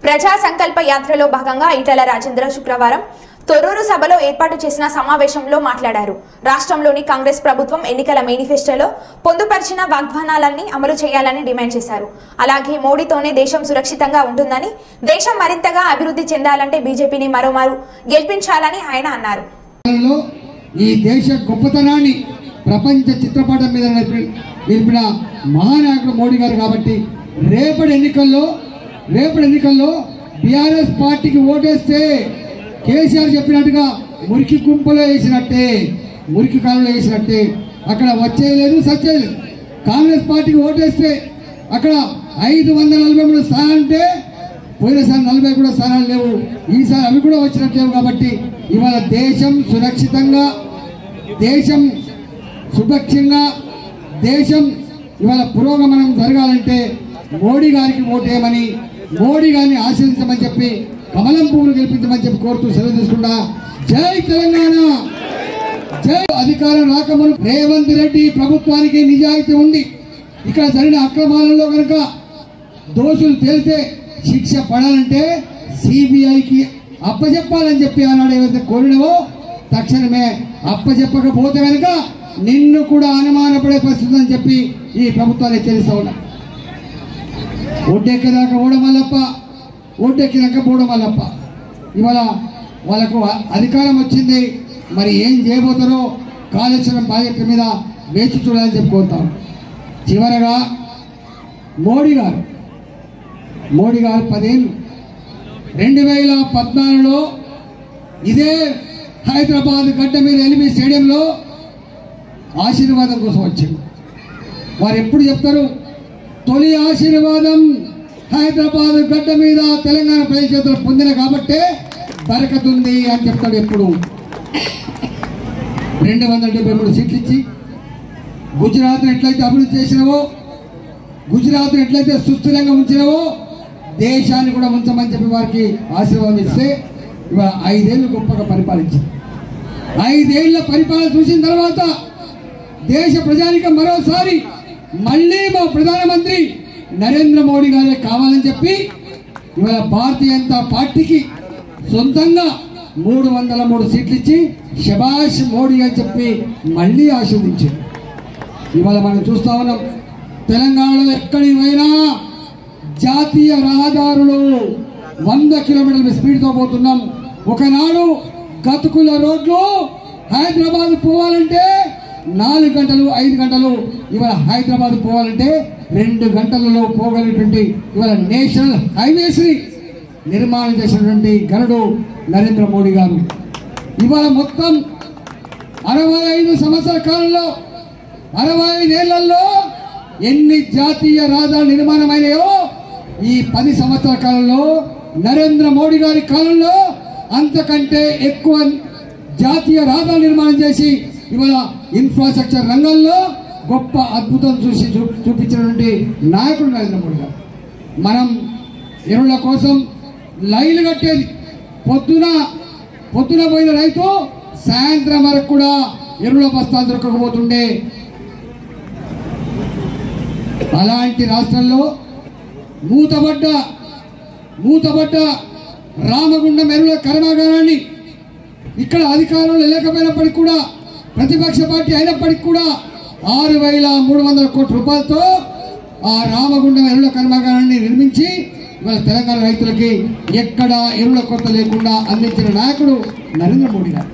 ప్రజా సంకల్ప యాత్రలో భాగంగా ఈటెల రాజేంద్ర శుక్రవారం తొర్రూరు సభలో ఏర్పాటు చేసిన సమావేశంలో మాట్లాడారు. రాష్ట్రంలోని కాంగ్రెస్ ప్రభుత్వం ఎన్నికల మేనిఫెస్టోలో పొందుపరిచిన వాగ్దానాలన్నీ అమలు చేయాలని డిమాండ్ చేశారు. అలాగే మోడీతోనే దేశం సురక్షితంగా ఉంటుందని, దేశం మరింతగా అభివృద్ధి చెందాలంటే బీజేపీని మరోమారు గెలిపించాలని ఆయన అన్నారు. ఈ దేశ గొప్పతనాన్ని ప్రపంచ చిత్రపటం మీద నిలిపిన మహానాయకుడు మోడీ గారు కాబట్టి రేపటి ఎన్నికల్లో బీఆర్ఎస్ పార్టీకి ఓటేస్తే కేసీఆర్ చెప్పినట్టుగా మురికి గుంపలో వేసినట్టే, మురికి కాలంలో వేసినట్టే, అక్కడ వచ్చేయలేదు సచ్చేయలేదు. కాంగ్రెస్ పార్టీకి ఓటేస్తే అక్కడ 543 స్థానాలు ఉంటే పోయినసారి 40 కూడా స్థానాలు లేవు, ఈసారి అవి కూడా వచ్చినట్లేవు. కాబట్టి ఇవాళ దేశం సురక్షితంగా, దేశం సుభిక్షంగా, దేశం ఇవాళ పురోగమనం జరగాలంటే మోడీ గారికి ఓటేయమని, మోడీ గారిని ఆశీర్వదించమని చెప్పి, కమలం పువ్వులు గెలిపించమని చెప్పి కోరుతూ సెలవు తీసుకుంటా. జై తెలంగాణ, జై. అధికారం రాకమును రేవంత్ రెడ్డి ప్రభుత్వానికి నిజాయితీ ఉంది. ఇక్కడ జరిగిన అక్రమాలలో కనుక దోషులు తేలితే శిక్ష పడాలంటే సిబిఐకి అప్పచెప్పాలని చెప్పి ఆనాడు ఏవైతే కోరినవో తక్షణమే అప్పచెప్పకపోతే కనుక నిన్ను కూడా అనుమానపడే పరిస్థితి అని చెప్పి ఈ ప్రభుత్వాన్ని హెచ్చరిస్తూ ఉన్నా. ఓటెక్కేదాకా ఓడమల్లప్ప, ఓటెక్కినాక బోడమల్లప్ప. ఇవాళ వాళ్ళకు అధికారం వచ్చింది, మరి ఏం చేయబోతారో కాళేశ్వరం ప్రాజెక్టు మీద వేచి చూడాలని చెప్పి కోరుతాం. చివరగా మోడీ గారు 10 ఏళ్ళు 2014లో ఇదే హైదరాబాద్ గడ్డ మీద ఎల్బీ స్టేడియంలో ఆశీర్వాదం కోసం వచ్చింది. వారు ఎప్పుడు చెప్తారు, తొలి ఆశీర్వాదం హైదరాబాద్ గడ్డ మీద తెలంగాణ ప్రజలు పొందిన కాబట్టే బరకతుంది అని చెప్తాడు. ఎప్పుడు 273 సీట్లు ఇచ్చి గుజరాత్ను ఎట్లయితే అభివృద్ధి చేసినవో, గుజరాత్ను ఎట్లయితే సుస్థిరంగా ఉంచినవో దేశాన్ని కూడా ఉంచమని చెప్పి వారికి ఆశీర్వాదం ఇస్తే ఇవాళ 5 ఏళ్ళు గొప్పగా పరిపాలించింది. 5 ఏళ్ల పరిపాలన చూసిన తర్వాత దేశ ప్రజానికం మరోసారి మళ్ళీ మా ప్రధానమంత్రి నరేంద్ర మోడీ గారే కావాలని చెప్పి ఇవాళ భారతీయ జనతా పార్టీకి సొంతంగా 303 సీట్లు ఇచ్చి శబాష్ మోడీ అని చెప్పి మళ్ళీ ఆశీర్వదించారు. ఇవాళ మనం చూస్తా ఉన్నాం, తెలంగాణలో ఎక్కడికి పోయినా జాతీయ రహదారులు 100 కిలోమీటర్ల స్పీడ్తో పోతున్నాం. ఒకనాడు గతుకుల రోడ్లు హైదరాబాద్ పోవాలంటే 4 గంటలు 5 గంటలు, ఇవాళ హైదరాబాద్ పోవాలంటే 2 గంటలలో పోగలిగినటువంటి ఇవాళ నేషనల్ హైవేస్ ని నిర్మాణం చేసినటువంటి గనుడు నరేంద్ర మోడీ గారు. ఇవాళ మొత్తం 65 సంవత్సరాల కాలంలో 65 ఏళ్లలో ఎన్ని జాతీయ రహదారులు నిర్మాణమైనాయో ఈ 10 సంవత్సరాల కాలంలో నరేంద్ర మోడీ గారి కాలంలో అంతకంటే ఎక్కువ జాతీయ రహదారులు నిర్మాణం చేసి ఇవాళ ఇన్ఫ్రాస్ట్రక్చర్ రంగంలో గొప్ప అద్భుతం చూపించినటువంటి నాయకుడు నరేంద్ర మోడీ గారు. మనం ఎరువుల కోసం లైన్లు కట్టేది, పొద్దున పోయిన రైతు సాయంత్రం వరకు కూడా ఎరువుల బస్తాలు దొరకకపోతుండే. అలాంటి రాష్ట్రంలో మూతబడ్డ రామగుండం ఎరువుల కర్మాగారాన్ని ఇక్కడ అధికారంలో లేకపోయినప్పటికీ కూడా, ప్రతిపక్ష పార్టీ అయినప్పటికీ కూడా 6,300 కోట్ల రూపాయలతో ఆ రామగుండం ఎరువుల కర్మాగారాన్ని నిర్మించి ఇవాళ తెలంగాణ రైతులకి ఎక్కడ ఎరువుల కొరత లేకుండా అందించిన నాయకుడు నరేంద్ర మోడీ గారు.